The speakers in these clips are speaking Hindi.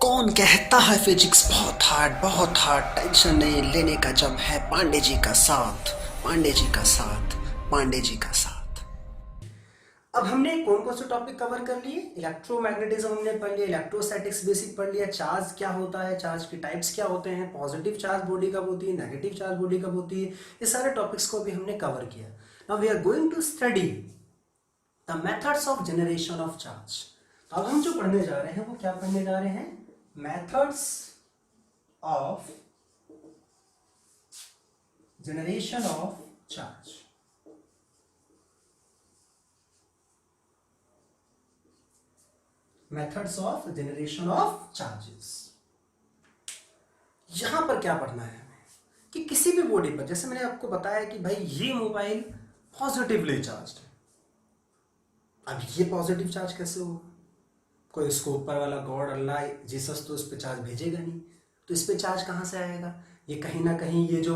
कौन कहता है फिजिक्स बहुत हार्ड टेंशन नहीं लेने का जब है पांडे जी का साथ, पांडे जी का साथ, पांडे जी का साथ। अब हमने कौन कौन से टॉपिक कवर कर लिए? इलेक्ट्रोमैग्नेटिज्म हमने पढ़ लिया, इलेक्ट्रोस्टैटिक्स बेसिक पढ़ लिया, चार्ज क्या होता है, चार्ज के टाइप्स क्या होते हैं, पॉजिटिव चार्ज बॉडी कब होती है, नेगेटिव चार्ज बॉडी कब होती है, ये सारे टॉपिक्स को भी हमने कवर किया। Now we are going to study the methods of generation of charge. अब हम जो पढ़ने जा रहे हैं वो क्या पढ़ने जा रहे हैं? Methods of generation of charge. Methods of generation of charges. यहां पर क्या पढ़ना है हमें कि किसी भी बॉडी पर, जैसे मैंने आपको बताया कि भाई ये मोबाइल पॉजिटिवली चार्ज है, अब ये पॉजिटिव चार्ज कैसे होगा? कोई इसको ऊपर वाला गॉड अल्लाह जीसस तो इस पे चार्ज भेजेगा नहीं, तो इस पे चार्ज कहाँ से आएगा? ये कहीं ना कहीं ये जो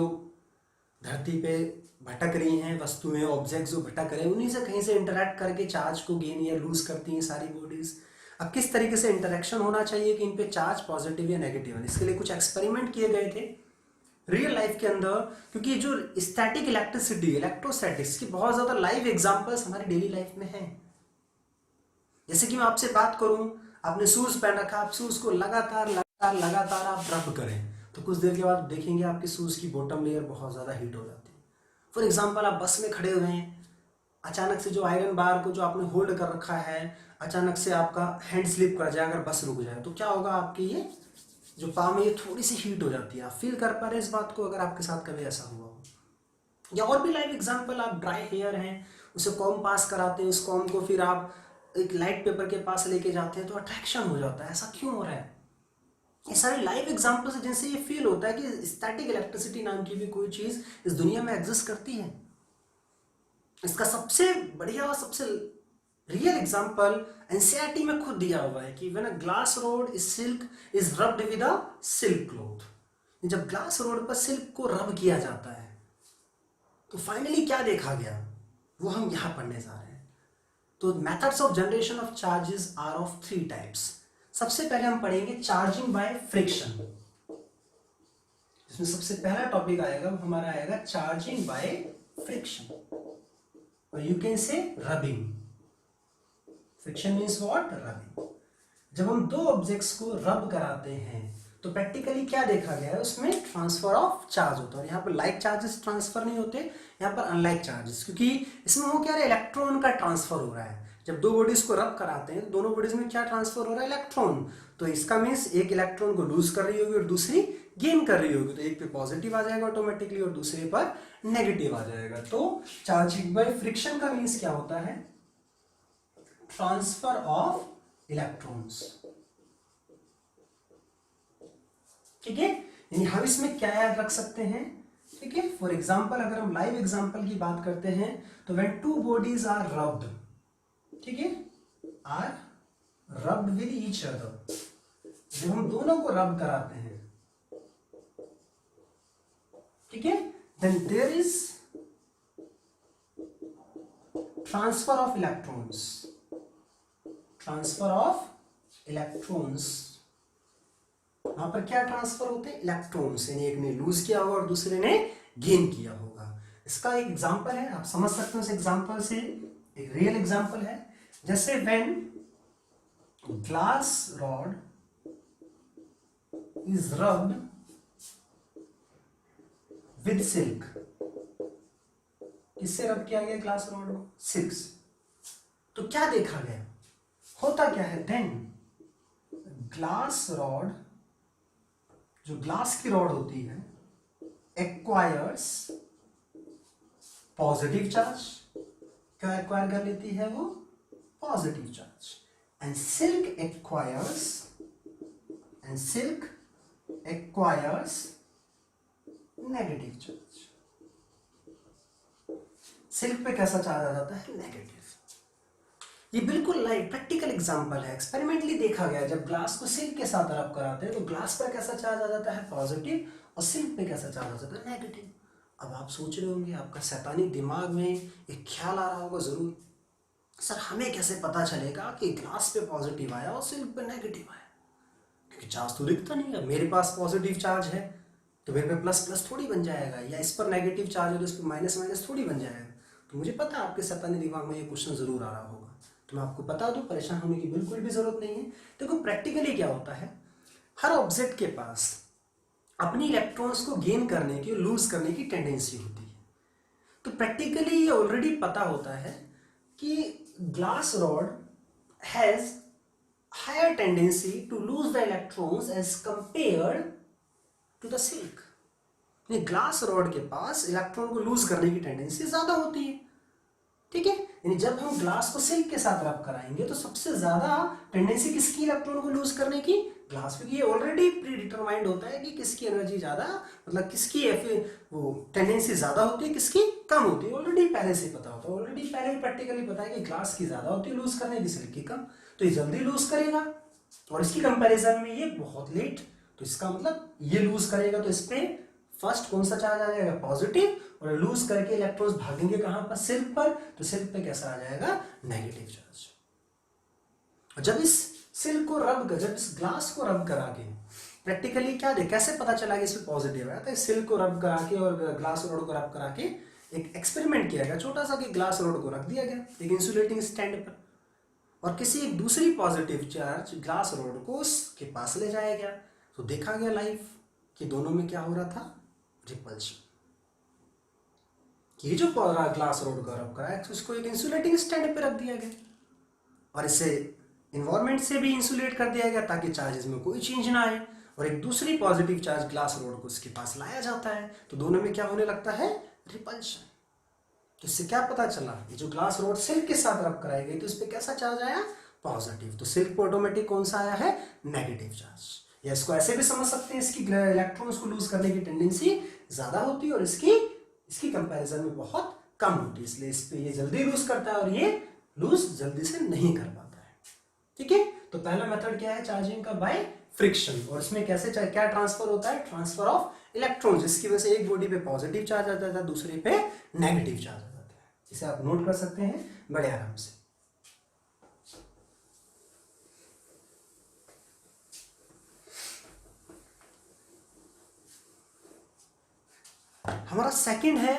धरती पे भटक रही हैं वस्तुएं, ऑब्जेक्ट्स जो भटक रहे हैं, उन्हीं से कहीं से इंटरैक्ट करके चार्ज को गेन या लूज करती हैं सारी बॉडीज। अब किस तरीके से इंटरेक्शन होना चाहिए कि इन पे चार्ज पॉजिटिव या नेगेटिव है? इसके लिए कुछ एक्सपेरिमेंट किए गए थे रियल लाइफ के अंदर, क्योंकि जो स्टैटिक इलेक्ट्रिसिटी, इलेक्ट्रोस्टैटिक्स की बहुत ज्यादा लाइव एग्जांपल्स हमारी डेली लाइफ में हैं। जैसे कि मैं आपसे बात करूं, आपने शूज पहन रखा, आप शूज को लगातार लगातार लगातार आप रब करें तो कुछ देर के बाद देखेंगे आपके शूज की बॉटम लेयर बहुत ज्यादा हीट हो जाती है। फॉर एग्जाम्पल, आप बस में खड़े हुए हैं, अचानक से जो आयरन बार को जो आपने होल्ड कर रखा है, अचानक से आपका हैंड स्लिप कर जाए, अगर बस रुक जाए तो क्या होगा? आपकी ये जो पाम है ये थोड़ी सी हीट हो जाती है। आप फील कर पा रहे हैं इस बात को, अगर आपके साथ कभी ऐसा हुआ हो? या और भी लाइव एग्जाम्पल, आप ड्राई हेयर हैं, उसे कॉम पास कराते हैं, उस कॉम को फिर आप एक लाइट पेपर के पास लेके जाते हैं तो अट्रैक्शन हो जाता है। ऐसा क्यों हो रहा है? ये सारे लाइव एग्जाम्पल्स हैं जिनसे ये फील होता है कि स्टैटिक इलेक्ट्रिसिटी नाम की भी कोई चीज इस दुनिया में एग्जिस्ट करती है। इसका सबसे बढ़िया और सबसे रियल एग्जाम्पल एनसीईआरटी में खुद दिया हुआ है कि when a glass rod is silk is rubbed with a silk cloth. जब ग्लास रोड पर सिल्क को रब किया जाता है तो फाइनली क्या देखा गया, वो हम यहां पढ़ने जा रहे हैं। तो methods of generation of charges are of 3 types. सबसे पहले हम पढ़ेंगे चार्जिंग बाय फ्रिक्शन। इसमें सबसे पहला टॉपिक आएगा वो हमारा आएगा चार्जिंग बाय फ्रिक्शन, और you can say rubbing. Friction means what? Rubbing. जब हम दो ऑब्जेक्ट्स को रब कराते हैं तो प्रैक्टिकली क्या देखा गया है? उसमें ट्रांसफर ऑफ चार्ज होता है। यहाँ पर लाइक चार्जेस ट्रांसफर नहीं होते, यहाँ पर अनलाइक चार्जेस, क्योंकि इसमें वो क्या है, इलेक्ट्रॉन का ट्रांसफर हो रहा है। जब दो बॉडीज को रब कराते हैं तो दोनों बॉडीज में क्या ट्रांसफर हो रहा है? इलेक्ट्रॉन। तो इसका मीन्स एक इलेक्ट्रॉन को लूज कर रही होगी और दूसरी गेन कर रही होगी, तो एक पे पॉजिटिव आ जाएगा ऑटोमेटिकली और दूसरे पर नेगेटिव आ जाएगा। तो चार्जिंग बाय फ्रिक्शन का मीन्स क्या होता है? Transfer of electrons. ठीक है, यानी हम इसमें क्या याद रख सकते हैं? ठीक है, फॉर एग्जाम्पल अगर हम लाइव एग्जाम्पल की बात करते हैं तो when two bodies are rubbed, ठीक है, are rubbed with each other, जब हम दोनों को रब कराते हैं, ठीक है, then there is transfer of electrons. Transfer of electrons, वहां पर क्या ट्रांसफर होते हैं? इलेक्ट्रॉन्स, यानी एक ने लूज किया होगा और दूसरे ने गेन किया होगा। इसका एक एग्जांपल है, आप समझ सकते हो इस एग्जांपल से, एक रियल एग्जांपल है। जैसे when glass rod is rubbed with silk. किससे रब किया गया ग्लास रॉड को? सिल्क। तो क्या देखा गया? होता क्या है? देन ग्लास रॉड, जो ग्लास की रॉड होती है, एक्वायर्स पॉजिटिव चार्ज। क्या एक्वायर कर लेती है वो? Positive charge. And silk acquires negative charge. Silk पे कैसा चार्ज आ जाता है? नेगेटिव। ये बिल्कुल लाइव प्रैक्टिकल एग्जांपल है, एक्सपेरिमेंटली देखा गया। जब ग्लास को सिल्क के साथ रब कराते हैं तो ग्लास पर कैसा चार्ज आ जाता है? पॉजिटिव, और सिल्क पे कैसा चार्ज आ जाता है? नेगेटिव। अब आप सोच रहे होंगे, आपका शैतानी दिमाग में एक ख्याल आ रहा होगा जरूर, सर हमें कैसे पता चलेगा कि ग्लास पे पॉजिटिव आया और सिल्क पे नेगेटिव आया? क्योंकि चार्ज तो दिखता नहीं है। मेरे पास पॉजिटिव चार्ज है तो मेरे पे प्लस प्लस थोड़ी बन जाएगा, या इस पर नेगेटिव चार्ज है तो इस पर माइनस माइनस थोड़ी बन जाएगा। तो मुझे पता है आपके सैतानी दिमाग में ये क्वेश्चन जरूर आ रहा होगा, तो मैं आपको बता दूं, परेशान होने की बिल्कुल भी जरूरत नहीं है। देखो प्रैक्टिकली क्या होता है, हर ऑब्जेक्ट के पास अपनी इलेक्ट्रॉन्स को गेन करने की, लूज करने की टेंडेंसी होती है। तो प्रैक्टिकली ये ऑलरेडी पता होता है कि glass rod has higher tendency to lose the electrons as compared to the silk. Glass rod के पास इलेक्ट्रॉन को लूज करने की टेंडेंसी ज्यादा होती है, ठीक है। यानी जब हम ग्लास को सिल्क के साथ रब कराएंगे तो सबसे ज्यादा टेंडेंसी किसकी इलेक्ट्रॉन को लूज करने की, ग्लास, क्योंकि ये ऑलरेडी प्री डिटरमाइंड होता है कि किसकी एनर्जी ज्यादा, मतलब किसकी वो टेंडेंसी ज्यादा होती है, किसकी कम होती है, ऑलरेडी पहले से पता होता है। ऑलरेडी पहले प्रैक्टिकली पता है कि ग्लास की ज्यादा होती है लूज करने की, सिल्क की कम, तो ये जल्दी लूज करेगा। और इसकी कंपेरिजन में ये बहुत लेट, तो इसका मतलब ये लूज करेगा तो इस पे फर्स्ट कौन सा चार्ज आ जाएगा, पॉजिटिव, और लूज करके इलेक्ट्रॉन्स भागेंगे कहां पर, सिल्क पर, तो सिल्क पे कैसा आ जाएगा, नेगेटिव चार्ज। और जब इस सिल्क को जब इस ग्लास को रब करा के प्रैक्टिकली क्या दे, कैसे पता चला कि इसमें पॉजिटिव है, तो सिल्क को रब करा के और ग्लास रोड को रब करा के एक एक्सपेरिमेंट किया गया छोटा सा, कि ग्लास रोड को रख दिया गया एक इंसुलेटिंग स्टैंड पर, और किसी एक दूसरी पॉजिटिव चार्ज ग्लास रोड को उसके पास ले जाया गया। तो देखा गया लाइव कि दोनों में क्या हो रहा था, रिपल्शन। ये जो ग्लास रोड का रब करा है उसको एक इंसुलेटिंग स्टैंड पे रख दिया गया और इसे इन्वायरमेंट से भी इंसुलेट कर दिया गया ताकि चार्जेस में कोई चेंज ना आए, और एक दूसरी पॉजिटिव चार्ज ग्लास रोड को उसके पास लाया जाता है, तो दोनों में क्या होने लगता है, रिपल्शन। तो इससे क्या पता चला, ये जो ग्लास रोड सिल्क के साथ रब कराई गई तो इस पे कैसा चार्ज आया, पॉजिटिव, तो सिल्क पे ऑटोमेटिक कौन सा आया है, नेगेटिव चार्ज। या इसको ऐसे भी समझ सकते हैं, इसकी इलेक्ट्रॉन्स को लूज करने की टेंडेंसी ज्यादा होती है और इसकी कंपैरिजन में बहुत कम होती है, इसलिए इस पे ये जल्दी लूज करता है और ये लूज जल्दी से नहीं कर पाता है, ठीक है। तो पहला मेथड क्या है, चार्जिंग का बाय फ्रिक्शन, और इसमें कैसे क्या ट्रांसफर होता है, ट्रांसफर ऑफ इलेक्ट्रॉन्स, जिसकी वजह से एक बॉडी पे पॉजिटिव चार्ज आ जाता है, दूसरे पे नेगेटिव चार्ज आ जाता है। इसे आप नोट कर सकते हैं बड़े आराम से। हमारा सेकंड है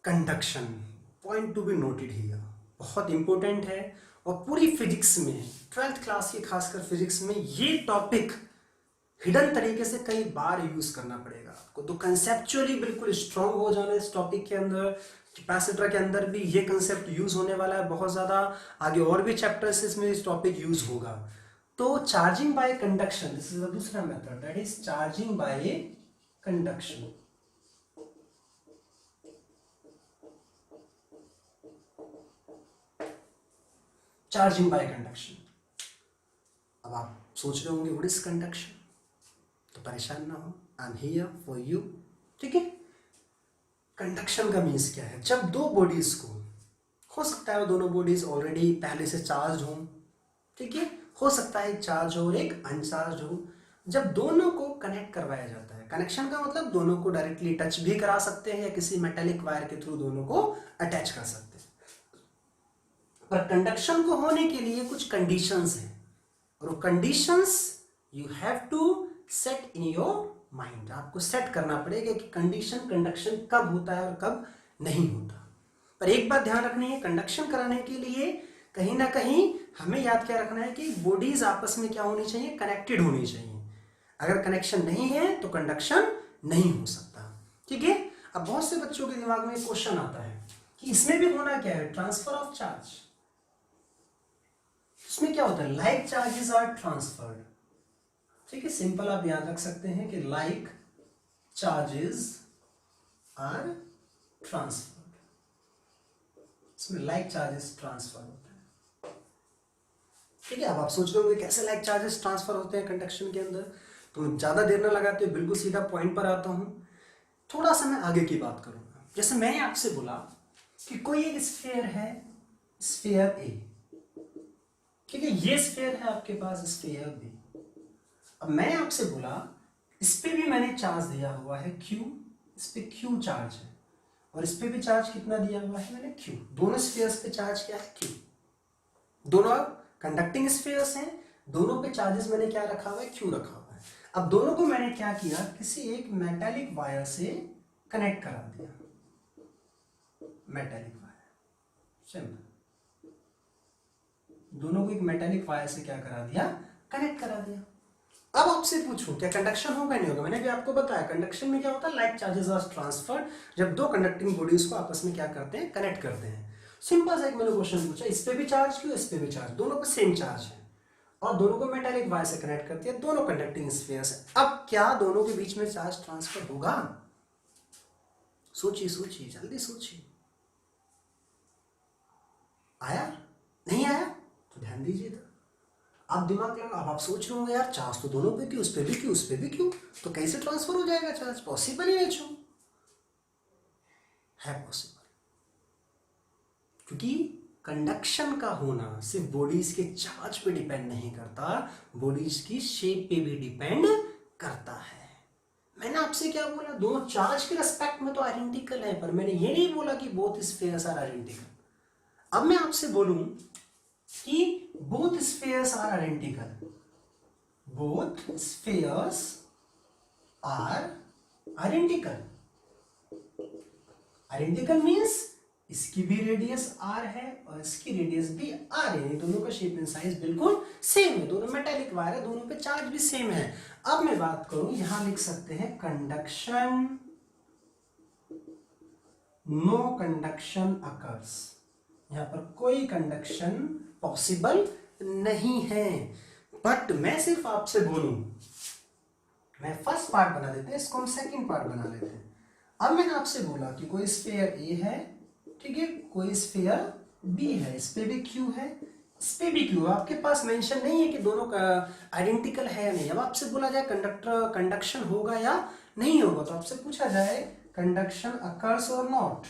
conduction, point to be noted here, बहुत इंपॉर्टेंट है और पूरी फिजिक्स में, 12th क्लास की खासकर फिजिक्स में ये टॉपिक हिडन तरीके से कई बार यूज करना पड़ेगा आपको, तो कंसेप्चुअली बिल्कुल स्ट्रांग हो जाना इस टॉपिक के अंदर। कैपेसिटर के अंदर भी ये कंसेप्ट यूज होने वाला है बहुत ज्यादा, आगे और भी चैप्टर्स इसमें इस टॉपिक यूज होगा। तो charging by conduction, this is the दूसरा method, that is charging by conduction. Charging by conduction. अब आप सोच रहे होंगे व्हाट इज कंडक्शन, तो परेशान ना हो, I am here for you, ठीक है। कंडक्शन का मीन्स क्या है, जब दो बॉडीज को, हो सकता है वो दोनों बॉडीज ऑलरेडी पहले से चार्ज हो, ठीक है, हो सकता है एक चार्ज हो और एक अनचार्ज हो, जब दोनों को कनेक्ट करवाया जाता है, कनेक्शन का मतलब दोनों को डायरेक्टली टच भी करा सकते हैं या किसी मेटेलिक वायर के थ्रू दोनों को अटैच कर सकते हैं, पर कंडक्शन को होने के लिए कुछ कंडीशंस हैं, और वो conditions you have to set in your mind, आपको सेट करना पड़ेगा कि कंडीशन कंडक्शन कब होता है और कब नहीं होता। पर एक बात ध्यान रखनी है, कंडक्शन कराने के लिए कहीं ना कहीं हमें याद क्या रखना है कि बॉडीज आपस में क्या होनी चाहिए, कनेक्टेड होनी चाहिए। अगर कनेक्शन नहीं है तो कंडक्शन नहीं हो सकता, ठीक है। अब बहुत से बच्चों के दिमाग में क्वेश्चन आता है कि इसमें भी होना क्या है, ट्रांसफर ऑफ चार्ज। इसमें क्या होता है, लाइक चार्जेस आर ट्रांसफर्ड, ठीक है, सिंपल आप याद रख सकते हैं कि लाइक चार्जेस आर ट्रांसफर्ड, इसमें लाइक चार्जेस ट्रांसफर होते हैं, ठीक है। अब आप सोच रहे होंगे कैसे लाइक चार्जेस ट्रांसफर होते हैं कंडक्शन के अंदर, तो ज्यादा देर न लगाते हुए बिल्कुल सीधा पॉइंट पर आता हूं। थोड़ा सा मैं आगे की बात करूंगा, जैसे मैंने आपसे बोला कि कोई एक स्फीयर है, स्फीयर ए, ठीक है, ये स्फीयर है आपके पास, स्फीयर बी। अब मैं आपसे बोला इस पे भी मैंने चार्ज दिया हुआ है Q, इस पे Q चार्ज है, और इस पे भी चार्ज कितना दिया हुआ है मैंने Q, दोनों स्फीयर्स पे चार्ज क्या है Q, दोनों कंडक्टिंग स्फीयर्स हैं, दोनों पे चार्जेस मैंने क्या रखा हुआ है, क्यू रखा हुआ है। अब दोनों को मैंने क्या किया, किसी एक मेटालिक वायर से कनेक्ट करा दिया, मेटालिक वायर, सिंपल। दोनों को एक मेटालिक वायर से क्या करा दिया, कनेक्ट करा दिया। अब आपसे पूछूं क्या कंडक्शन होगा नहीं होगा, मैंने भी आपको बताया कंडक्शन में क्या होता है, लाइक चार्जेस आर ट्रांसफर्ड, जब दो कंडक्टिंग बॉडीज को आपस में क्या करते हैं, कनेक्ट करते हैं। सिंपल सा एक मैंने क्वेश्चन पूछा, इस पे भी चार्ज क्यों, इस पे भी चार्ज, दोनों पे सेम चार्ज है और दोनों को मेटालिक वायर से कनेक्ट करती है, दोनों कंडक्टिंग स्फीयर्स है। अब क्या दोनों के बीच में चार्ज ट्रांसफर होगा, सोचिए सोचिए जल्दी सोचिए। आया नहीं आया तो ध्यान दीजिए, तो आप दिमाग लगा, अब आप सोच रहे होंगे यार चार्ज तो दोनों पे क्यों, उस पे भी क्यों, उस पे भी क्यों, तो कैसे ट्रांसफर हो जाएगा चार्ज, पॉसिबल ही नहीं छो है पॉसिबल, क्योंकि कंडक्शन का होना सिर्फ बॉडीज के चार्ज पे डिपेंड नहीं करता, बॉडीज की शेप पे भी डिपेंड करता है। मैंने आपसे क्या बोला, दोनों चार्ज के रेस्पेक्ट में तो आइडेंटिकल है, पर मैंने ये नहीं बोला कि बोथ स्फीयर्स आर आइडेंटिकल। अब मैं आपसे बोलूं कि both spheres are identical, both spheres are identical, identical means इसकी भी रेडियस r है और इसकी रेडियस भी r है, दोनों का शेप एंड साइज बिल्कुल सेम है, दोनों मेटालिक वायर है, दोनों पे चार्ज भी सेम है। अब मैं बात करूं, यहां लिख सकते हैं कंडक्शन, नो कंडक्शन अकर्स, यहां पर कोई कंडक्शन पॉसिबल नहीं है। बट मैं सिर्फ आपसे बोलूं, मैं फर्स्ट पार्ट बना देते हैं, इसको हम सेकंड पार्ट बना लेते हैं। अब मैंने आपसे बोला कि कोई स्फीयर ए है, ठीक है, कोई स्फीयर बी है, इस पे भी क्यू है, इस पे भी क्यू है, आपके पास मेंशन नहीं है कि दोनों का आइडेंटिकल है या नहीं। अब आपसे बोला जाए कंडक्शन होगा या नहीं होगा, तो आपसे पूछा जाए कंडक्शन अकर्स और नॉट,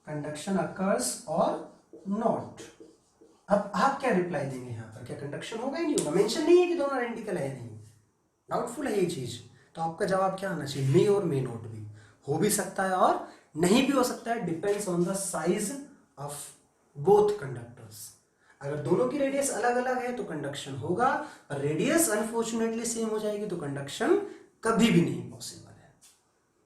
कंडक्शन अकर्स और नॉट। अब आप क्या रिप्लाई देंगे यहाँ पर, क्या कंडक्शन होगा या नहीं होगा, मेंशन नहीं है कि दोनों आइडेंटिकल है नहीं, डाउटफुल है ये चीज, तो आपका जवाब क्या आना चाहिए, मे और मे नॉट भी, हो भी सकता है और नहीं भी हो सकता है, depends on the size of both conductors. अगर दोनों की रेडियस अलग अलग है तो कंडक्शन होगा, और रेडियस अनफॉर्चुनेटली सेम हो जाएगी तो कंडक्शन कभी भी नहीं पॉसिबल है।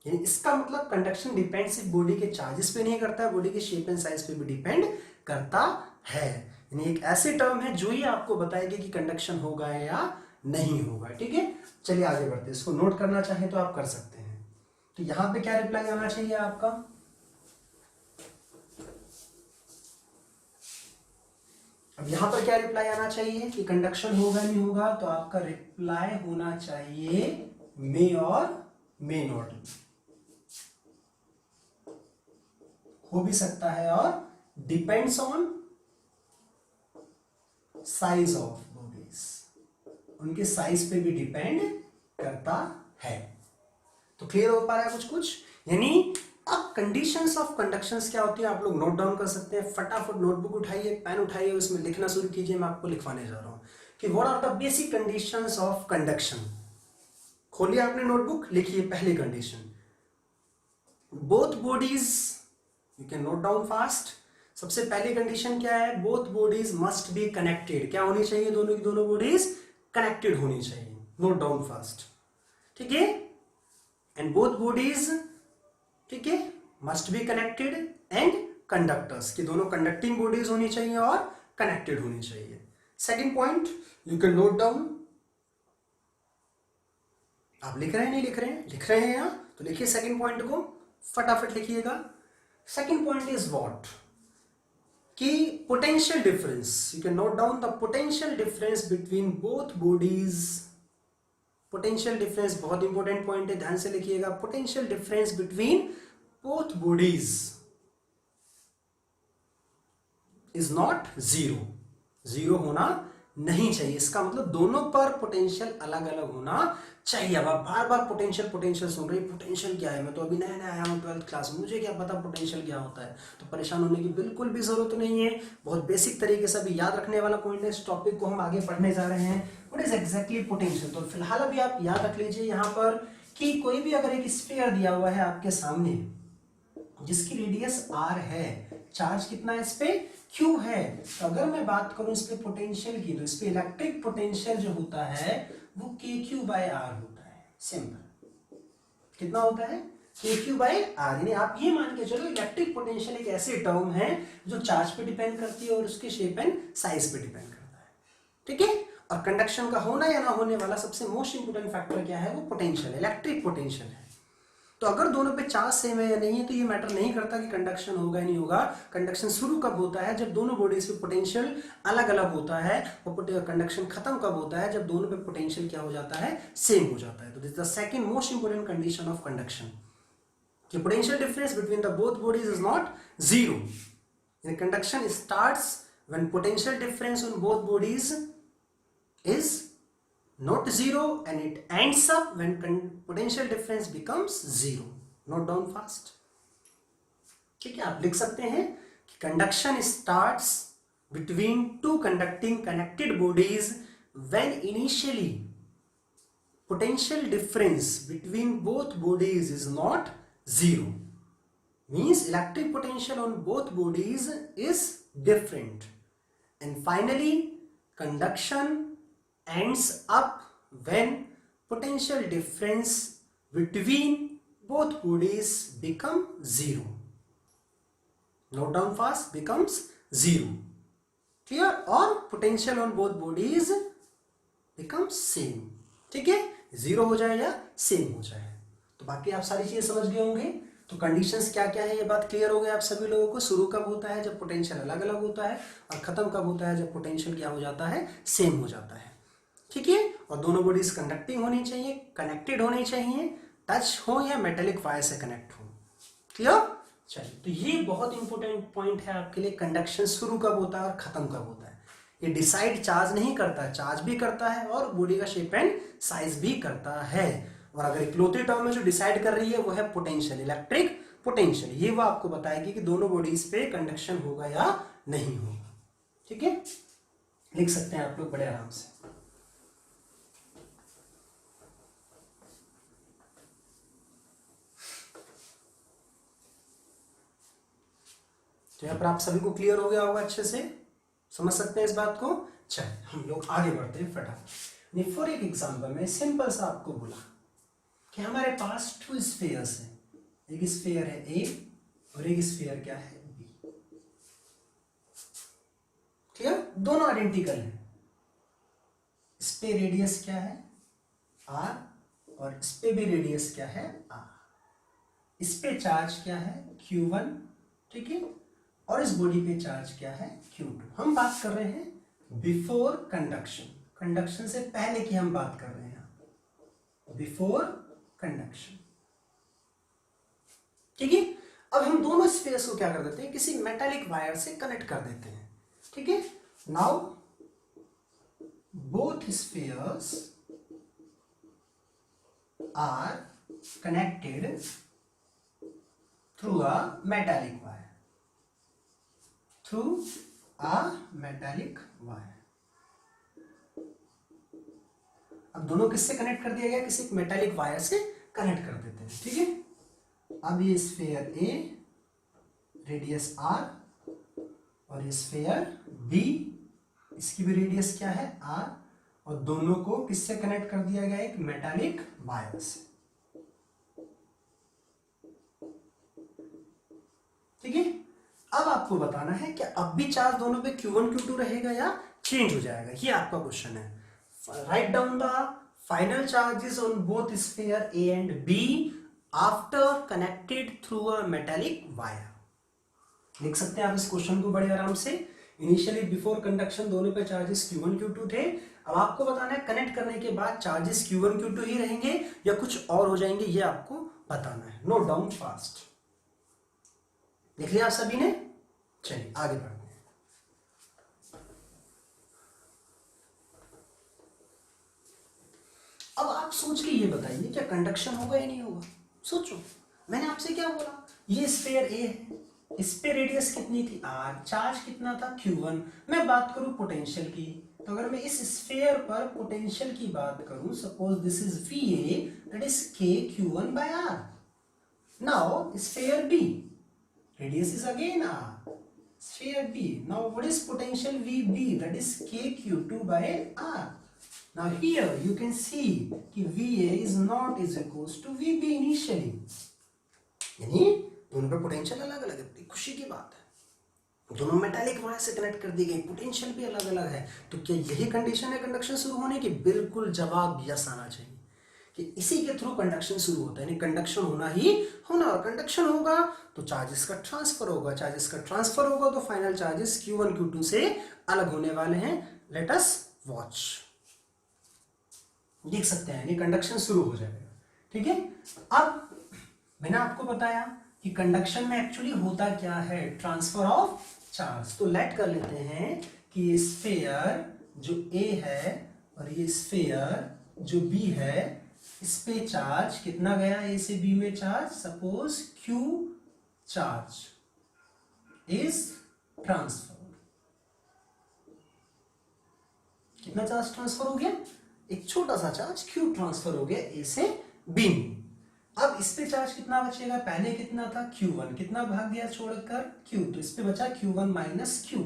यानी इसका मतलब कंडक्शन डिपेंड सिर्फ बॉडी के चार्जेस पे नहीं करता है, बॉडी के शेप एंड साइज पे भी डिपेंड करता है। यानी एक ऐसी टर्म है जो ही आपको बताएगी कि कंडक्शन होगा या नहीं होगा, ठीक है। चलिए आगे बढ़ते हैं, इसको नोट करना चाहे तो आप कर सकते हैं। तो यहां पे क्या रिप्लाई आना चाहिए आपका, अब यहां पर क्या रिप्लाई आना चाहिए कि कंडक्शन होगा नहीं होगा, तो आपका रिप्लाई होना चाहिए मे और मे नॉट, हो भी सकता है और depends on size of bodies, उनके साइज पे भी डिपेंड करता है। तो क्लियर हो पा रहा है कुछ कुछ, यानी अब कंडीशंस ऑफ कंडक्शंस क्या होती है आप लोग नोट डाउन कर सकते हैं। फटाफट नोटबुक उठाइए, पेन उठाइए, उसमें लिखना शुरू कीजिए, मैं आपको लिखवाने जा रहा हूं कि what are the basic conditions of conduction. खोलिए आपने नोटबुक, लिखिए पहली condition, both bodies, you can note down fast. सबसे पहली कंडीशन क्या है, both bodies must be connected, क्या होनी चाहिए, दोनों की दोनों बॉडीज कनेक्टेड होनी चाहिए, नोट डाउन फास्ट, ठीक है। एंड बोथ बॉडीज, ठीक है, must be connected and conductors, की दोनों कंडक्टिंग बॉडीज होनी चाहिए और कनेक्टेड होनी चाहिए। Second point you can note down, आप लिख रहे हैं नहीं लिख रहे हैं, लिख रहे हैं यहां तो लिखिए सेकंड पॉइंट को, फटाफट लिखिएगा। सेकंड पॉइंट इज व्हाट, कि potential difference, you can note down the potential difference between both bodies. Potential difference बहुत इंपॉर्टेंट पॉइंट है, ध्यान से लिखिएगा। Potential difference between both bodies is not zero, zero होना नहीं चाहिए, इसका मतलब दोनों पर पोटेंशियल अलग अलग होना चाहिए। अब आप बार बार पोटेंशियल पोटेंशियल सुन रहे हैं, पोटेंशियल क्या है, मैं तो अभी नया नया आया हूँ 12th क्लास में, मुझे क्या पता पोटेंशियल क्या होता है, तो परेशान होने की बिल्कुल भी जरूरत नहीं है। बहुत बेसिक तरीके से अभी याद रखने वाला पॉइंट है, इस टॉपिक को हम आगे पढ़ने जा रहे हैं। व्हाट इज एग्जैक्टली पोटेंशियल, तो फिलहाल अभी आप याद रख लीजिए यहाँ पर कि कोई भी अगर एक स्फीयर दिया हुआ है आपके सामने जिसकी रेडियस r है, चार्ज कितना है इस पे, क्यू है, तो अगर मैं बात करूं इस पे पोटेंशियल की, तो इस पे इलेक्ट्रिक पोटेंशियल जो होता है वो के क्यू बाय आर होता है। सिंपल, कितना होता है? के क्यू बाय आर। यानी आप ये मान के चलो इलेक्ट्रिक पोटेंशियल एक ऐसी टर्म है जो चार्ज पे डिपेंड करती है और उसके शेप एंड साइज पे डिपेंड करता है। ठीक है, और कंडक्शन का होना या ना होने वाला सबसे मोस्ट इंपोर्टेंट फैक्टर क्या है? वो पोटेंशियल, इलेक्ट्रिक पोटेंशियल है। तो अगर दोनों पे चार्ज सेम है या नहीं है तो ये मैटर नहीं करता कि कंडक्शन होगा या नहीं होगा। कंडक्शन शुरू कब होता है? जब दोनों बॉडीज पे पोटेंशियल अलग अलग होता है, और कंडक्शन खत्म कब होता है? जब दोनों पे पोटेंशियल क्या हो जाता है? सेम हो जाता है। तो this is the second most important condition of conduction, कि potential difference between the both bodies is not zero. Conduction starts when potential difference on both bodies is not zero and it ends up when potential difference becomes zero. Note down fast. ठीक है, आप लिख सकते हैं कि conduction starts between two conducting connected bodies when initially potential difference between both bodies is not zero. Means electric potential on both bodies is different. And finally, conduction ends up when potential difference between both bodies become zero. Note down fast, becomes zero. Clear? Or potential on both bodies becomes same. ठीक है, जीरो हो जाए या सेम हो जाए। तो बाकी आप सारी चीजें समझ गए होंगे। तो कंडीशंस क्या क्या है ये बात क्लियर हो गई आप सभी लोगों को। शुरू कब होता है? जब पोटेंशियल अलग अलग होता है, और खत्म कब होता है? जब पोटेंशियल क्या हो जाता है? सेम हो जाता है। ठीक है, और दोनों बॉडीज कंडक्टिंग होनी चाहिए, कनेक्टेड होनी चाहिए, टच हो या मेटेलिक वायर से कनेक्ट हो। क्लियर? चलिए, तो ये बहुत इंपॉर्टेंट पॉइंट है आपके लिए। कंडक्शन शुरू कब होता है और खत्म कब होता है, ये डिसाइड चार्ज नहीं करता है, चार्ज भी करता है और बॉडी का शेप एंड साइज भी करता है। और अगर इकलौती टर्म में जो डिसाइड कर रही है वो है पोटेंशियल, इलेक्ट्रिक पोटेंशियल। ये वो आपको बताएगी कि दोनों बॉडीज पे कंडक्शन होगा या नहीं होगा। ठीक है, लिख सकते हैं आप लोग बड़े आराम से। तो यहाँ पर आप सभी को क्लियर हो गया होगा, अच्छे से समझ सकते हैं इस बात को। चलिए हम लोग आगे बढ़ते हैं फटाफट। फॉर एक एग्जांपल में सिंपल सा आपको बोला कि हमारे पास टू स्फीयर्स है, एक स्फीयर है ए और एक स्फीयर क्या है? बी। क्लियर? दोनों आइडेंटिकल है। इस पे रेडियस क्या है? आर, और इस पे भी रेडियस क्या है? आर। इस पे चार्ज क्या है? Q1। ठीक है, और इस बॉडी पे चार्ज क्या है? Q2। हम बात कर रहे हैं बिफोर कंडक्शन, कंडक्शन से पहले की हम बात कर रहे हैं, बिफोर कंडक्शन। ठीक है, अब हम दोनों स्फीयर्स को क्या कर देते हैं? किसी मेटालिक वायर से कनेक्ट कर देते हैं। ठीक है, now both spheres are connected through a metallic wire, through a metallic wire. अब दोनों किससे कनेक्ट कर दिया गया? किसी मेटालिक वायर से कनेक्ट कर देते हैं। ठीक है, अब ये स्फीयर ए, रेडियस आर, और ये स्फीयर बी, इसकी भी रेडियस क्या है? आर, और दोनों को किससे कनेक्ट कर दिया गया? एक मेटालिक वायर से। ठीक है, अब आपको बताना है कि अब भी चार्ज दोनों पे Q1 Q2 रहेगा या चेंज हो जाएगा, ये आपका क्वेश्चन है। Write down the final charges on both sphere A and B after connected through a metallic wire. लिख सकते हैं आप इस क्वेश्चन को बड़े आराम से। इनिशियली बिफोर कंडक्शन दोनों पे चार्जेस Q1 Q2 थे। अब आपको बताना है कनेक्ट करने के बाद चार्जेस Q1 Q2 ही रहेंगे या कुछ और हो जाएंगे, ये आपको बताना है। Note down fast. देख लिया आप सभी ने? चलिए आगे बढ़ते हैं। अब आप सोच के ये बताइए क्या कंडक्शन होगा या नहीं होगा? सोचो, मैंने आपसे क्या बोला? ये स्फीयर ए है, इस पे रेडियस कितनी थी? आर, चार्ज कितना था? Q1। मैं बात करूं पोटेंशियल की, तो अगर मैं इस स्फीयर पर पोटेंशियल की बात करूं, suppose this is VA, that is K Q1 by R। Now sphere B, radius is again R, sphere B. Now what is potential VB? That is KQ2 by R. Now here you can see कि VA is not is equals to VB initially. यानी दोनों पे पोटेंशियल अलग अलग है, बड़ी खुशी की बात है। दोनों मेटालिक वायर से कनेक्ट कर दी गई, पोटेंशियल भी अलग अलग है। तो क्या यही कंडीशन है कंडक्शन शुरू होने की? बिल्कुल जवाब यस आना चाहिए कि इसी के थ्रू कंडक्शन शुरू होता है, यानी कंडक्शन होना ही होना, और कंडक्शन होगा तो चार्जेस का ट्रांसफर होगा, चार्जेस का ट्रांसफर होगा तो फाइनल चार्जेस Q1 Q2 से अलग होने वाले हैं। लेट अस वॉच, देख सकते हैं, यानी कंडक्शन शुरू हो जाएगा। ठीक है, अब मैंने आपको बताया कि कंडक्शन में एक्चुअली होता क्या है, ट्रांसफर ऑफ चार्ज। तो लेट कर लेते हैं कि ये स्फीयर जो A है और ये स्फीयर जो B है, इस पे चार्ज कितना गया, A से B में charge, suppose Q charge is transfer. कितना चार्ज ट्रांसफर हो गया? एक छोटा सा चार्ज Q ट्रांसफर हो गया A से B में। अब इस पे चार्ज कितना बचेगा? पहले कितना था Q1, कितना भाग गया छोड़कर Q, तो इस पे बचा Q1 माइनस Q।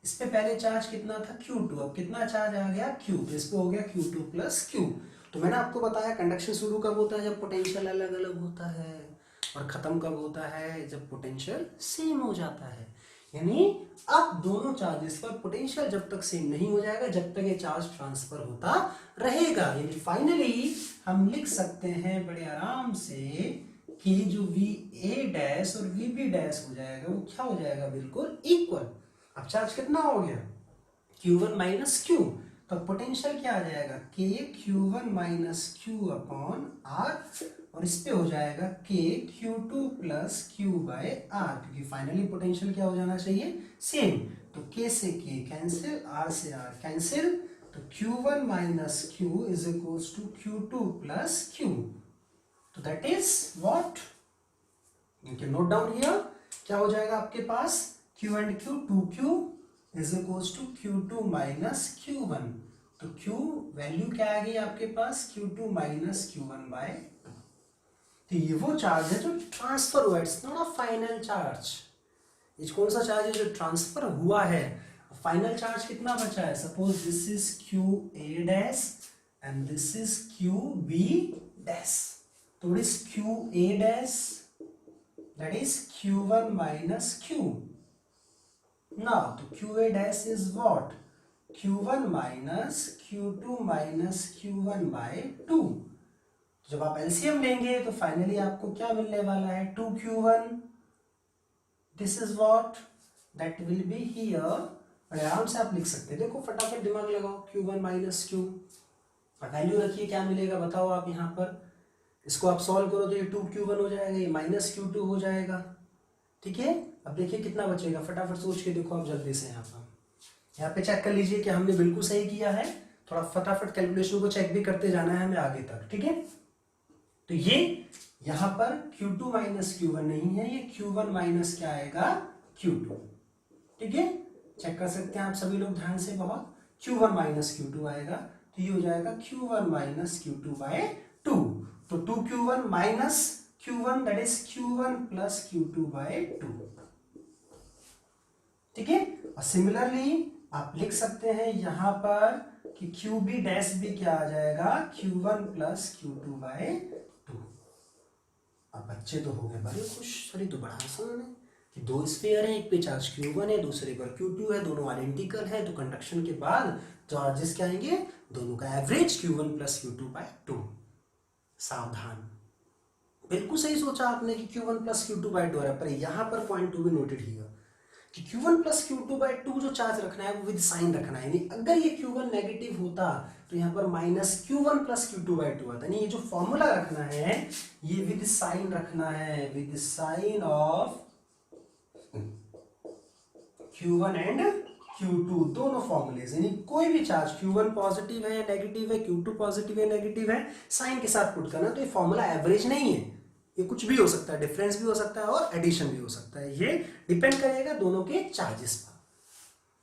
इस पे पहले चार्ज कितना था Q2, अब कितना चार्ज आ गया Q, तो इस पे हो गया Q2 प्लस Q। तो मैंने आपको बताया कंडक्शन शुरू कब होता है? जब पोटेंशियल अलग अलग होता है, और खत्म कब होता है? जब पोटेंशियल सेम हो जाता है। यानी अब दोनों चार्जेस पर पोटेंशियल जब तक सेम नहीं हो जाएगा, जब तक ये चार्ज ट्रांसफर होता रहेगा। यानी फाइनली हम लिख सकते हैं बड़े आराम से कि जो VA डैश और VB डैश हो जाएगा वो क्या हो जाएगा? बिल्कुल इक्वल। अब चार्ज कितना हो गया? Q1 माइनस Q, तो पोटेंशियल क्या आ जाएगा? K Q1 minus Q upon R, और इस पे हो जाएगा K Q2 plus Q by R, क्योंकि फाइनली पोटेंशियल क्या हो जाना चाहिए? सेम। तो K से K कैंसिल, R से R कैंसिल, तो Q1 minus Q is equals to Q2 plus Q। तो that is what you can note down here. क्या हो जाएगा आपके पास? Q and Q 2Q is equals to Q2 minus Q1। तो Q वैल्यू क्या आ गई आपके पास? Q2 minus Q1 bye. तो ये वो चार्ज है जो ट्रांसफर हुआ, it's not a final charge. ये कौन सा चार्ज है? जो ट्रांसफर हुआ है। फाइनल चार्ज कितना बचा है? Suppose this is QA dash and this is QB dash. तो it is QA dash that is Q1 minus Q। Now तो QA dash is what? Q1 minus Q2 minus Q1 by 2। जब आप एलसीएम लेंगे तो फाइनली आपको क्या मिलने वाला है? 2Q1। This is what that will be here. बड़े आराम से आप लिख सकते हैं, देखो फटाफट दिमाग लगाओ। Q1 माइनस Q, वैल्यू रखिए, क्या मिलेगा बताओ आप यहाँ पर। इसको आप सॉल्व करो तो ये 2Q1 हो जाएगा, ये माइनस Q2 हो जाएगा। ठीक है, अब देखिए कितना बचेगा, फटाफट सोच के देखो आप जल्दी से। यहाँ पे चेक कर लीजिए कि हमने बिल्कुल सही किया है। थोड़ा फटाफट कैलकुलेशन को चेक भी करते जाना है हमें आगे तक। ठीक है, तो ये यहां पर Q2 माइनस Q1 नहीं है, ये Q1 माइनस क्या आएगा? Q2। ठीक है, चेक कर सकते हैं आप सभी लोग ध्यान से बहुत। Q1 माइनस Q2 आएगा, तो ये हो जाएगा Q1 माइनस Q2 बाय 2। तो 2Q1 minus Q1 that is Q1 plus Q2 by 2। ठीक है, और सिमिलरली आप लिख सकते हैं यहां पर कि QB डैश भी क्या आ जाएगा? Q1 plus Q2 by 2। अब बच्चे तो हो गए बड़े खुश। सॉरी, तो बड़ा आसान है कि दो स्फीयर है, एक पे चार्ज Q1 है, दूसरे पर Q2 है, दोनों आइडेंटिकल है, तो कंडक्शन के बाद चार्जेस क्या आएंगे? दोनों का average Q1 plus Q2 by 2। सावधान, बिल्कुल सही सोचा आपने कि Q1 प्लस Q2 बाय 2 है, पर यहाँ पर point to be noted here कि Q1 प्लस Q2 बाय 2 जो चार्ज रखना है वो विद साइन रखना है। यानी अगर ये Q1 नेगेटिव होता तो यहाँ पर minus Q1 plus Q2 by 2 आता। यानी ये जो फॉर्मूला रखना है ये विद साइन रखना है, with sign of Q1 and Q2 दोनों फॉर्मूलेज। यानी कोई भी चार्ज Q1 पॉजिटिव है या नेगेटिव है, Q2 पॉजिटिव है नेगेटिव है, साइन के साथ पुट करना। तो ये फॉर्मूला एवरेज नहीं है, ये कुछ भी हो सकता है, डिफरेंस भी हो सकता है और एडिशन भी हो सकता है, ये डिपेंड करेगा दोनों के चार्जेस पर।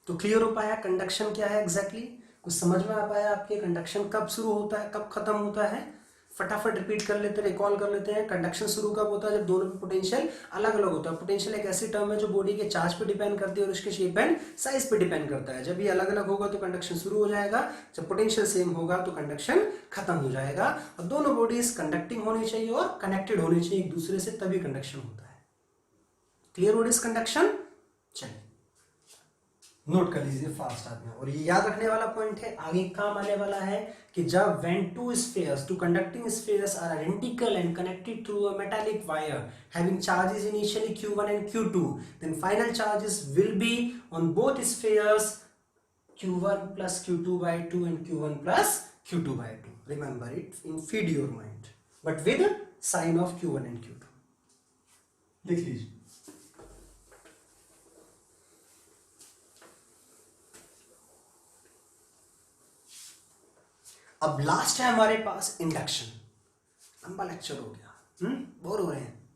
तो क्लियर हो पाया कंडक्शन क्या है एग्जैक्टली? कुछ समझ में आ पाया आपके? कंडक्शन कब शुरू होता है, कब खत्म होता है? फटाफट रिपीट कर लेते हैं, रिकॉल कर लेते हैं। कंडक्शन शुरू कब होता है? जब दोनों पे पोटेंशियल अलग अलग होता है। पोटेंशियल एक ऐसी टर्म है जो बॉडी के चार्ज पे डिपेंड करती है और उसके शेप एंड साइज पे डिपेंड करता है। जब ये अलग अलग होगा तो कंडक्शन शुरू हो जाएगा, जब पोटेंशियल सेम होगा तो कंडक्शन खत्म हो जाएगा। और दोनों बॉडीज कंडक्टिंग होनी चाहिए और कनेक्टेड होनी चाहिए एक दूसरे से, तभी कंडक्शन होता है। Clear what is conduction? चलिए नोट कर लीजिए फास्ट आदमी, और ये याद रखने वाला पॉइंट है, आगे काम आने वाला है कि जब when two spheres, two conducting spheres are identical and connected through a metallic wire having charges initially q1 and q2, then final charges will be on both spheres q1 plus q2 by 2 and q1 plus q2 by 2. Remember it, in feed your mind, but with sign of q1 and q2 लिख लीजिए। अब लास्ट है हमारे पास इंडक्शन। लंबा लेक्चर हो गया, बोर हो रहे हैं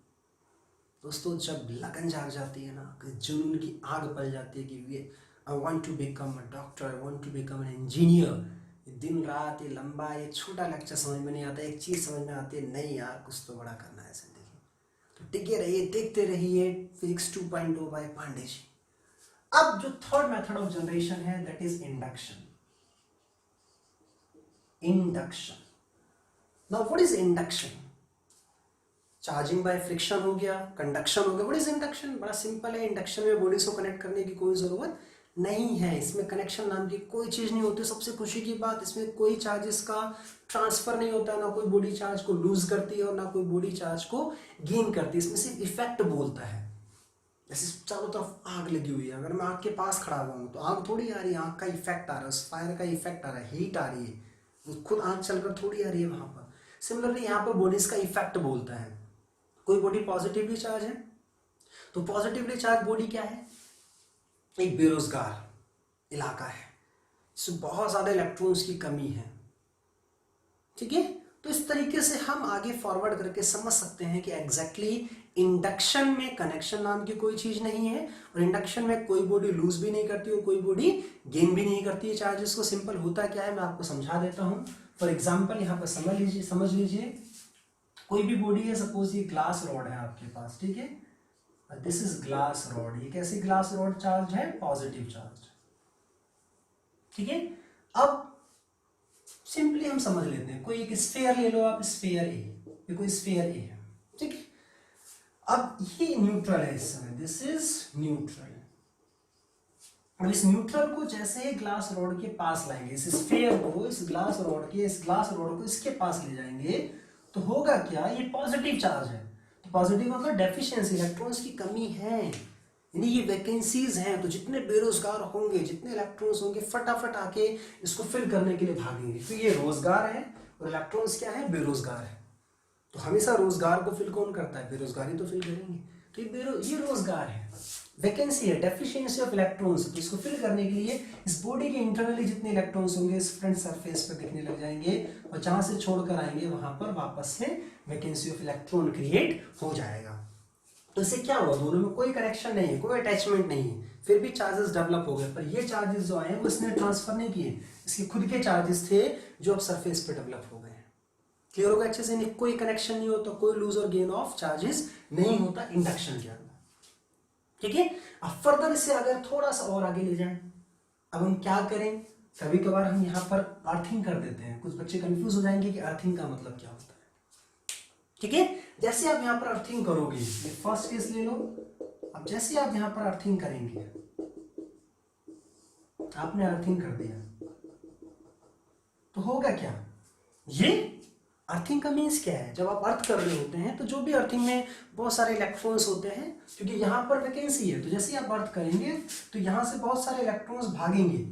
दोस्तों। जब लगन जाग जाती है ना, जुनून की आग पल जाती है कि I want to become a doctor, I want to become an engineer, दिन रात ये लंबा ये छोटा लेक्चर समझ में नहीं आता, एक चीज़ समझ में आती है, नहीं यार कुछ तो बड़ा करना है जिंदगी, तो टिके रहिए, देखते रहिए फिजिक्स 2.0 बाय पांडे जी। अब जो थर्ड मेथड ऑफ जनरेशन है that is induction. Induction, now what is induction? Charging by friction हो गया, कंडक्शन हो गया। What is induction? बड़ा सिंपल है, इंडक्शन में बॉडीज को कनेक्ट करने की कोई जरूरत नहीं है, इसमें कनेक्शन नाम की कोई चीज नहीं होती। सबसे खुशी की बात, इसमें कोई चार्जेस का ट्रांसफर नहीं होता, ना कोई बॉडी चार्ज को लूज करती है और ना कोई बॉडी चार्ज को गेन करती है। इसमें सिर्फ इफेक्ट बोलता है। जैसे चारों तरफ आग लगी हुई है, अगर मैं आग के पास खड़ा हुआ हूँ तो आग थोड़ी आ रही है, आग का इफेक्ट आ रहा है, उस फायर का इफेक्ट आ रहा है, हीट आ रही है, वो खुद आग चलकर थोड़ी आ रही है वहां पर। सिमिलरली यहाँ पर बॉडीज का इफेक्ट बोलता है। कोई बॉडी पॉजिटिवली चार्ज है, तो पॉजिटिवली चार्ज बॉडी क्या है? एक बेरोजगार इलाका है, इसमें बहुत ज्यादा इलेक्ट्रॉन्स की कमी है, ठीक है। तो इस तरीके से हम आगे फॉरवर्ड करके समझ सकते हैं कि एग्जैक्टली इंडक्शन में कनेक्शन नाम की कोई चीज नहीं है, और इंडक्शन में कोई बॉडी लूज भी नहीं करती और कोई बॉडी गेन भी नहीं करती है चार्जेस को। सिंपल होता क्या है मैं आपको समझा देता हूं। फॉर एग्जाम्पल यहाँ पर समझ लीजिए कोई भी बॉडी है, सपोज ये ग्लास रॉड है आपके पास, ठीक है, दिस इज ग्लास रॉड। ये कैसी ग्लास रॉड चार्ज है? पॉजिटिव चार्ज, ठीक है। अब सिंपली हम समझ लेते हैं, कोई एक स्फीयर ले लो आप, स्फीयर ए, ये कोई स्फीयर ए है, ठीक है। अब ये न्यूट्रल है इस समय, दिस इज न्यूट्रल। अब इस न्यूट्रल को जैसे ग्लास रॉड के पास लाएंगे, इस स्फीयर को, इस ग्लास रॉड को इसके पास ले जाएंगे, तो होगा क्या? ये पॉजिटिव चार्ज है, तो पॉजिटिव मतलब डेफिशिएंसी, इलेक्ट्रॉन्स की कमी है, यानी ये वैकेंसीज हैं। तो जितने बेरोजगार होंगे, जितने इलेक्ट्रॉन्स होंगे, फटाफट आके इसको फिल करने के लिए भागेंगे, क्योंकि ये रोजगार है और इलेक्ट्रॉन्स क्या है? बेरोजगार है। तो हमेशा रोजगार को फिल कौन करता है? बेरोजगारी तो फिल करेंगे। तो ये रोजगार है, वैकेंसी है, डेफिशिएंसी ऑफ इलेक्ट्रॉन्स। तो इसको फिल करने के लिए इस बॉडी के इंटरनली जितने इलेक्ट्रॉन्स होंगे इस फ्रंट सरफेस पर दिखने लग जाएंगे, और जहां से छोड़कर आएंगे वहां पर वापस से वैकेंसी ऑफ इलेक्ट्रॉन क्रिएट हो जाएगा। तो इससे क्या हुआ? दोनों में कोई कनेक्शन नहीं है, कोई अटैचमेंट नहीं है, फिर भी चार्जेस डेवलप हो गए। पर ये चार्जेस जो आए वो इसने ट्रांसफर नहीं किए, इसके खुद के चार्जेस थे जो अब सरफेस पे डेवलप हो गए। क्लियर होगा अच्छे से? कोई कनेक्शन नहीं होता, कोई लूज और गेन ऑफ चार्जेस नहीं होता इंडक्शन के अंदर, ठीक है। अब फर्दर इससे अगर थोड़ा सा और आगे ले जाएं, अब हम क्या करें? कभी कभार हम यहाँ पर अर्थिंग कर देते हैं, कुछ बच्चे कंफ्यूज हो जाएंगे कि अर्थिंग का मतलब क्या होता है, ठीक है। जैसे आप यहाँ पर अर्थिंग करोगे, ये फर्स्ट केस ले लो। अब जैसे आप यहाँ पर अर्थिंग करेंगे, आपने अर्थिंग कर दिया, तो होगा क्या? ये अर्थिंग का मीन्स क्या है? जब आप अर्थ कर रहे होते हैं तो जो भी अर्थिंग में बहुत सारे इलेक्ट्रॉन्स होते हैं, क्योंकि यहाँ पर वैकेंसी है, तो जैसे आप अर्थ करेंगे तो यहाँ से बहुत सारे इलेक्ट्रॉन्स भागेंगे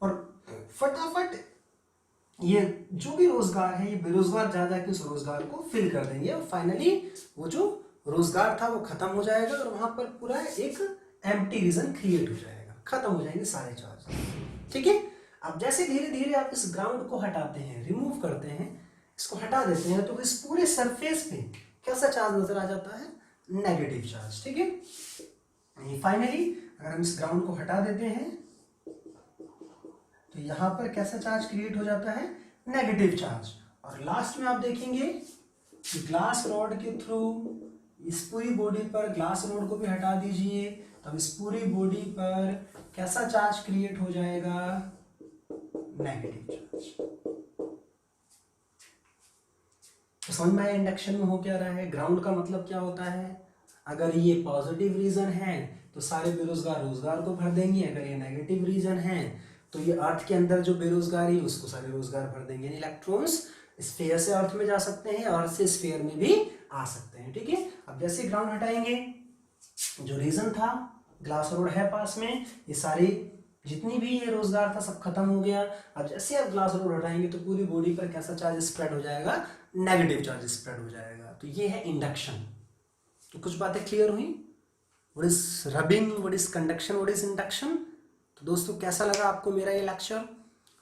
और फटाफट ये जो भी रोजगार है, ये बेरोजगार जा जाके उस रोजगार को फिल कर देंगे, और फाइनली वो जो रोजगार था वो खत्म हो जाएगा और वहां पर पूरा एक एम्प्टी रीजन क्रिएट हो जाएगा, खत्म हो जाएंगे सारे चार्ज, ठीक है। अब जैसे धीरे धीरे आप इस ग्राउंड को हटाते हैं, रिमूव करते हैं, इसको हटा देते हैं, तो इस पूरे सरफेस पे कैसा चार्ज नजर आ जाता है? नेगेटिव चार्ज, ठीक है। फाइनली अगर हम इस ग्राउंड को हटा देते हैं तो यहां पर कैसा चार्ज क्रिएट हो जाता है? Negative charge. और लास्ट में आप देखेंगे कि ग्लास रॉड के थ्रू इस पूरी बॉडी पर, ग्लास रॉड को भी हटा दीजिए, तब इस पूरी बॉडी पर कैसा चार्ज क्रिएट हो जाएगा, नेगेटिव चार्ज। तो समझ में आया इंडक्शन में हो क्या रहा है। ग्राउंड का मतलब क्या होता है, अगर ये पॉजिटिव रीजन है तो सारे बेरोजगार रोजगार को भर देंगे, अगर ये नेगेटिव रीजन है तो ये अर्थ के अंदर जो बेरोजगारी है उसको सारे रोजगार भर देंगे। यानी इलेक्ट्रॉन्स स्फीयर से अर्थ में जा सकते हैं, अर्थ से स्फीयर में भी आ सकते हैं। ठीक है, अब जैसे ग्राउंड हटाएंगे, जो रीजन था ग्लास रोड है पास में, ये सारी जितनी भी ये रोजगार था सब खत्म हो गया। अब जैसे आप ग्लास रोड हटाएंगे तो पूरी बॉडी पर कैसा चार्ज स्प्रेड हो जाएगा, नेगेटिव चार्ज स्प्रेड हो जाएगा। तो ये है इंडक्शन। तो कुछ बातें क्लियर हुई, what is rubbing, what is conduction, what is induction. तो दोस्तों कैसा लगा आपको मेरा ये लेक्चर।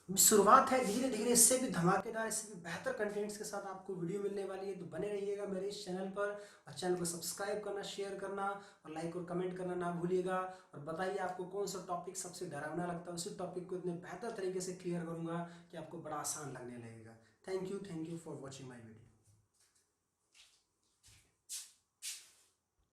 शुरुआत है, धीरे धीरे इससे भी धमाकेदार, इससे भी बेहतर कंटेंट्स के साथ आपको वीडियो मिलने वाली है। तो बने रहिएगा मेरे इस चैनल पर, और चैनल को सब्सक्राइब करना, शेयर करना और लाइक और कमेंट करना ना भूलिएगा। और बताइए आपको कौन सा टॉपिक सबसे डरावना लगता है, उसी टॉपिक को इतने बेहतर तरीके से क्लियर करूंगा कि आपको बड़ा आसान लगने लगेगा। Thank you for watching my video.